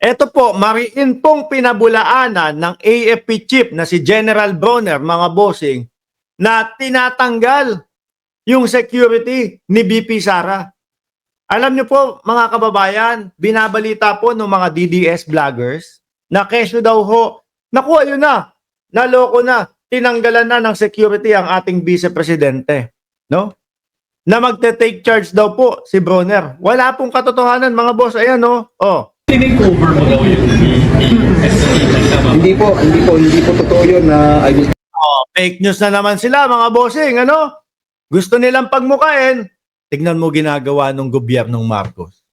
Eto po, mariin pong pinabulaanan ng AFP chief na si General Bronner, mga bossing, na tinatanggal yung security ni VP Sara. Alam niyo po, mga kababayan, binabalita po ng mga DDS vloggers na kesyo daw ho, naku, ayun na, naloko na, tinanggalan na ng security ang ating vice-presidente. No? Na magte-take charge daw po si Bronner. Wala pong katotohanan, mga boss. Ayan, no? Oh. Tinake-over mo daw yung Hindi po totoo yun na I will. Oh, fake news na naman sila, mga bossing, ano? Gusto nilang pagmukain. Tignan mo ginagawa ng gobyernong Marcos.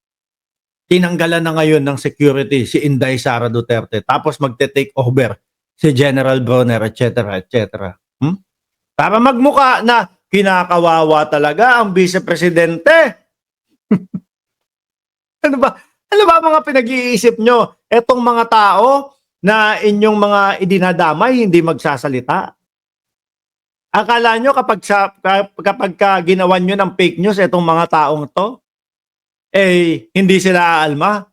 Tinanggalan na ngayon ng security si Inday Sara Duterte. Tapos magte-take over si General Bronner, etc., etc. Para magmuka na kinakawawa talaga ang vice-presidente. Ano ba? Ano ba mga pinag-iisip nyo? Etong mga tao na inyong mga idinadamay, hindi magsasalita. Akala nyo kapag ginawan nyo ng fake news etong mga taong to, hindi sila aalma.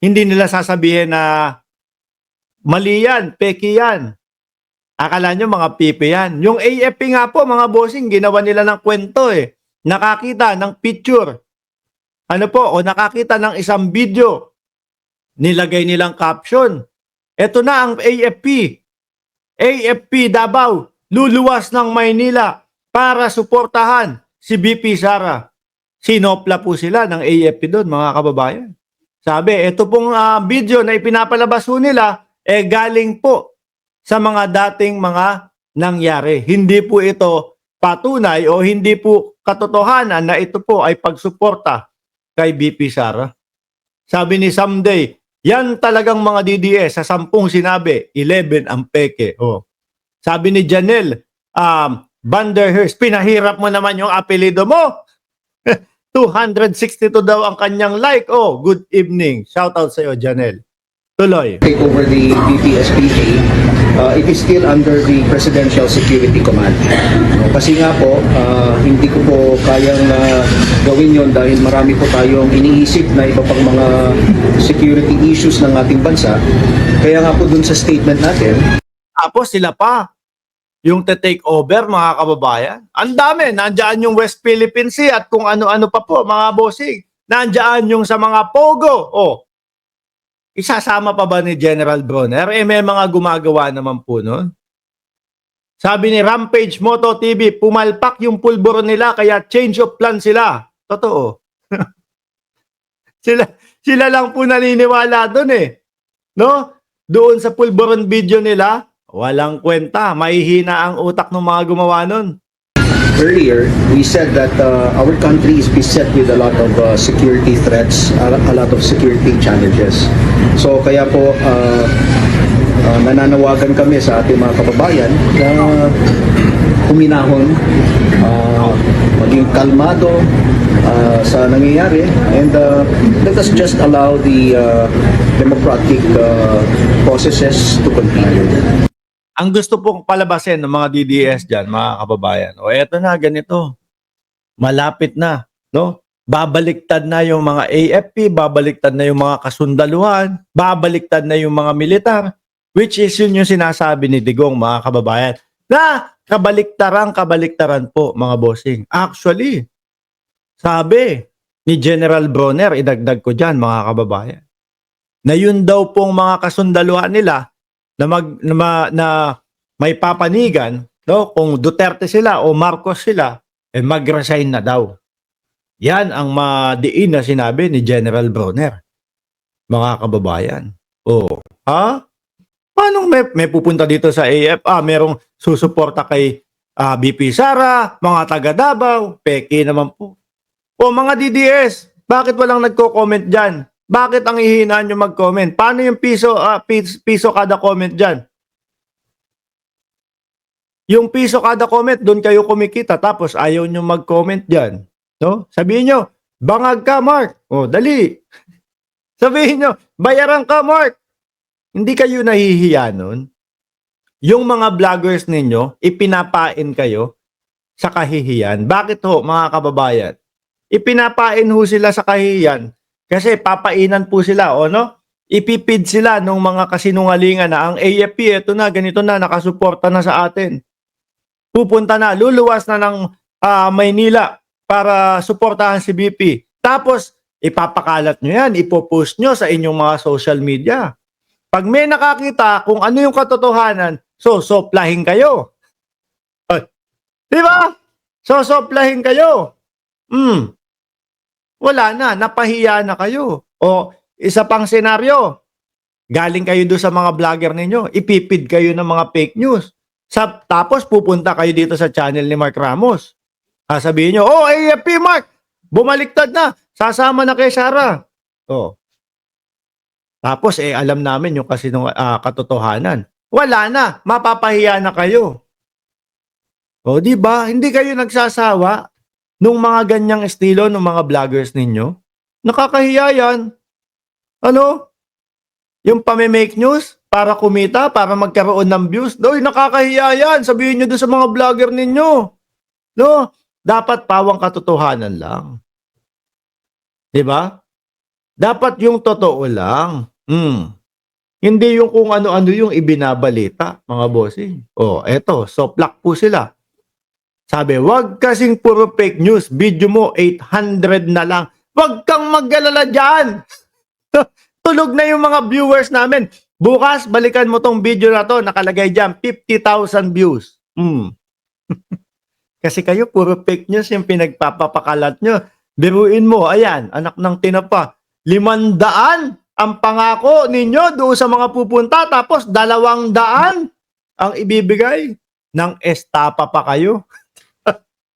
Hindi nila sasabihin na mali yan, peki yan. Akala nyo mga pipi yan. Yung AFP nga po, mga bossing, ginawa nila ng kwento eh. Nakakita ng picture. Ano po, o nakakita ng isang video. Nilagay nilang caption. Ito na ang AFP. AFP Davao, luluwas ng Maynila para suportahan si VP Sara. Sinopla po sila ng AFP doon, mga kababayan. Sabi, ito pong video na ipinapalabas po nila, galing po sa mga dating mga nangyari. Hindi po ito patunay o hindi po katotohanan na ito po ay pagsuporta kay VP Sara. Sabi ni Someday, yan talagang mga DDS sa 10 sinabi, 11 ang peke. Oh. Sabi ni Janelle, Vanderhurst, pinahirap mo naman yung apelido mo. 262 daw ang kanyang like. Oh, good evening. Shout out sa iyo, Janelle. Tuloy. Take over the BPSPA, it is still under the Presidential Security Command. Kasi nga po, hindi ko po kayang gawin yon dahil marami po tayong iniisip na iba pang mga security issues ng ating bansa. Kaya nga po dun sa statement natin. Tapos sila pa, yung te-take over, mga kababayan. Ang dami, nandiyan yung West Philippine Sea at kung ano-ano pa po, mga bossing. Nandiyan yung sa mga Pogo. Oh, isasama pa ba ni General Bronner? May mga gumagawa naman po nun. Sabi ni Rampage Moto TV, pumalpak yung pulburo nila kaya change of plan sila. Totoo. sila lang po naniniwala doon eh. No? Doon sa pulburon video nila, walang kwenta. Mahihina ang utak ng mga gumawa nun. Earlier, we said that our country is beset with a lot of security threats, a lot of security challenges. So kaya po nananawagan kami sa ating mga kababayan na huminahon, maging kalmado sa nangyayari, and let us just allow the democratic processes to continue. Ang gusto pong palabasin ng mga DDS dyan, mga kababayan, o eto na, ganito. Malapit na, no? Babaliktad na yung mga AFP, babaliktad na yung mga kasundaluhan, babaliktad na yung mga militar, which is yun yung sinasabi ni Digong, mga kababayan, na kabaliktaran po, mga bossing. Actually, sabi ni General Bronner, idagdag ko dyan, mga kababayan, na yun daw pong mga kasundaluhan nila na may papanigan, no, kung Duterte sila o Marcos sila, mag-resign na daw. Yan ang madiin na sinabi ni General Bronner, mga kababayan. Oh, ha? Paano may pupunta dito sa AF? Merong susuporta kay VP Sara, mga taga Davao, peke naman po. O mga DDS, bakit walang nagko-comment dyan? Bakit ang hihinaan nyo mag-comment? Paano yung piso kada comment dyan? Yung piso kada comment, doon kayo kumikita. Tapos ayaw nyo mag-comment dyan. No? Sabihin nyo, bangag ka, Mark. O, dali. Sabihin nyo, bayaran ka, Mark. Hindi kayo nahihiya nun. Yung mga vloggers ninyo, ipinapain kayo sa kahihiyan. Bakit ho, mga kababayan? Ipinapain ho sila sa kahihiyan kasi papainan po sila, o no? ipipid sila ng mga kasinungalingan na ang AFP, eto na, ganito na, nakasuporta na sa atin. Pupunta na, luluwas na ng Maynila para suportahan si BP. Tapos, ipapakalat nyo yan, ipopost nyo sa inyong mga social media. Pag may nakakita kung ano yung katotohanan, sosoplahin kayo. Di ba? Sosoplahin kayo. Wala na, napahiya na kayo. O, isa pang senaryo, galing kayo doon sa mga vlogger ninyo, ipipid kayo ng mga fake news. Tapos pupunta kayo dito sa channel ni Mark Ramos. Sabihin nyo, oh, AFP Mark, bumaliktad na, sasama na kay Sara. Oh. Tapos alam namin yung katotohanan. Wala na, mapapahiya na kayo. O, di ba? Hindi kayo nagsasawa nung mga ganyang estilo ng mga vloggers ninyo? Nakakahiya yan. Ano? Yung pame-make news para kumita, para magkaroon ng views. Doy, nakakahiya yan. Sabihin nyo doon sa mga vlogger ninyo. No? Dapat pawang katotohanan lang. Di ba? Dapat yung totoo lang. Hindi yung kung ano-ano yung ibinabalita, mga bossing. Oh, eto, soplak po sila. Sabi, wag kasing puro fake news. Video mo, 800 na lang. Wag kang mag-alala dyan. Tulog na yung mga viewers namin. Bukas, balikan mo tong video na to. Nakalagay dyan, 50,000 views. Kasi kayo, puro fake news yung pinagpapakalat nyo. Biruin mo, ayan, anak ng tinapa. 500 ang pangako ninyo doon sa mga pupunta. Tapos 200 ang ibibigay. Nang estapa pa kayo.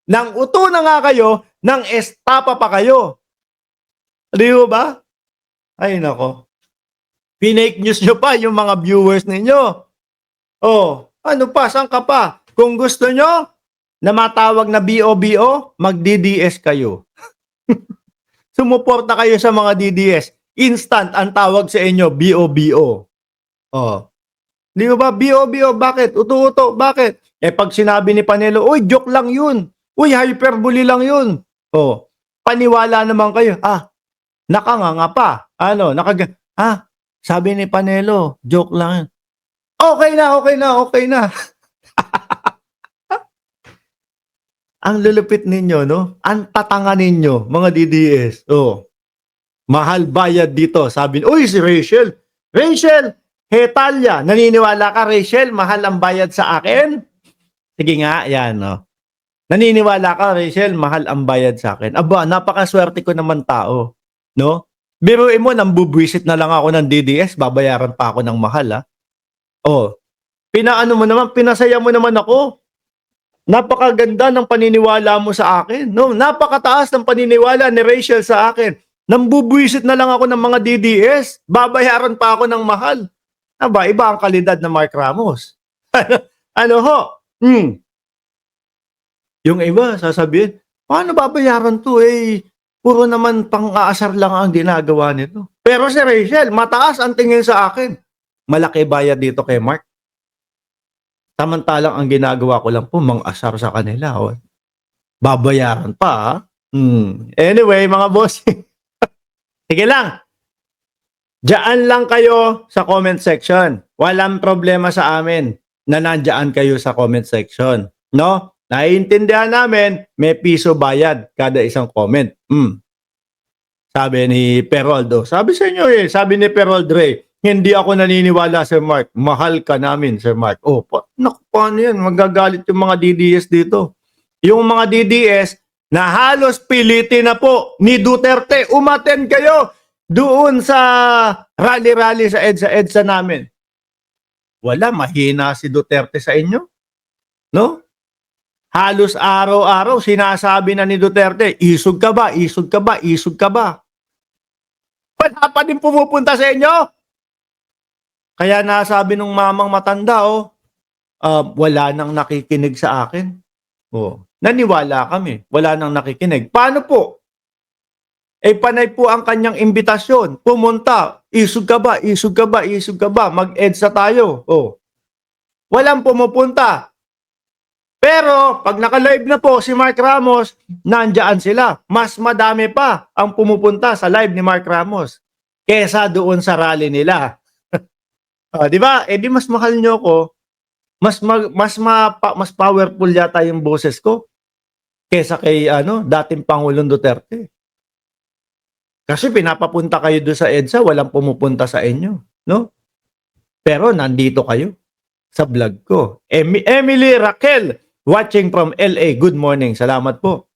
Nang uto na nga kayo, nang estapa pa kayo. Di ba? Ay, nako. Pinake news nyo pa yung mga viewers ninyo. Oh, ano pa? Saan ka pa? Kung gusto nyo na matawag na BOBO, mag-DDS kayo. Sumuporta kayo sa mga DDS. Instant ang tawag sa inyo, BOBO. Oh. Di ba? BOBO, bakit? Uto-uto, bakit? Pag sinabi ni Panelo, uy, joke lang yun. Uy, hyperbole lang yun. Oh, paniwala naman kayo. Nakanganga pa. Sabi ni Panelo, joke lang. Okay na. Ang lulupit ninyo, no? Ang tatanga ninyo, mga DDS. Oh, mahal bayad dito. Sabi, uy, si Rachel. Rachel, Hetalia, naniniwala ka, Rachel, mahal ang bayad sa akin? Sige nga, yan, no? Naniniwala ka, Rachel, mahal ang bayad sa akin. Aba, napakaswerte ko naman tao, no? Biruin mo, nambubwisit na lang ako ng DDS, babayaran pa ako ng mahal, ha? Oh, pinaano mo naman, pinasaya mo naman ako. Napakaganda ng paniniwala mo sa akin, no? Napakataas ng paniniwala ni Rachel sa akin. Nambubwisit na lang ako ng mga DDS, babayaran pa ako ng mahal. Aba, iba ang kalidad ng Mark Ramos. Ano ho? Yung iba, sasabihin, paano babayaran to? Puro naman pang-aasar lang ang ginagawa nito. Pero si Rachel, mataas ang tingin sa akin. Malaki bayad dito kay Mark. Samantalang ang ginagawa ko lang po, mang-asar sa kanila. Oh. Babayaran pa, ha? Anyway, mga boss. Sige lang. Diyan lang kayo sa comment section. Walang problema sa amin na nandiyan kayo sa comment section. No? Naiintindihan namin, may piso bayad kada isang comment. Sabi ni Peroldo. Sabi sa inyo sabi ni Perold Ray, hindi ako naniniwala, Sir Mark. Mahal ka namin, Sir Mark. Oh, paano yan? Magagalit yung mga DDS dito. Yung mga DDS na halos pilitin na po ni Duterte, umaten kayo doon sa rally-rally sa EDSA namin. Wala, mahina si Duterte sa inyo. No? Halos araw-araw sinasabi na ni Duterte, isog ka ba? Isog ka ba? Isog ka ba? Wala pa din pumupunta sa inyo. Kaya nasabi nung mamang matanda, wala nang nakikinig sa akin. Naniwala kami, wala nang nakikinig. Paano po? Panay po ang kanyang imbitasyon. Pumunta, isog ka ba? Isog ka ba? Isog ka ba? Mag-EDSA tayo. Walang pumupunta. Pero pag naka-live na po si Mark Ramos, nandiyan sila. Mas madami pa ang pumupunta sa live ni Mark Ramos. kesa doon sa rally nila. Di ba? Eh di mas mahal nyo ko, mas powerful yata yung boses ko kesa kay dating Pangulong Duterte. Kasi pinapapunta kayo doon sa EDSA, walang pumupunta sa inyo, no? Pero nandito kayo sa vlog ko. Emily Raquel, watching from LA. Good morning. Salamat po.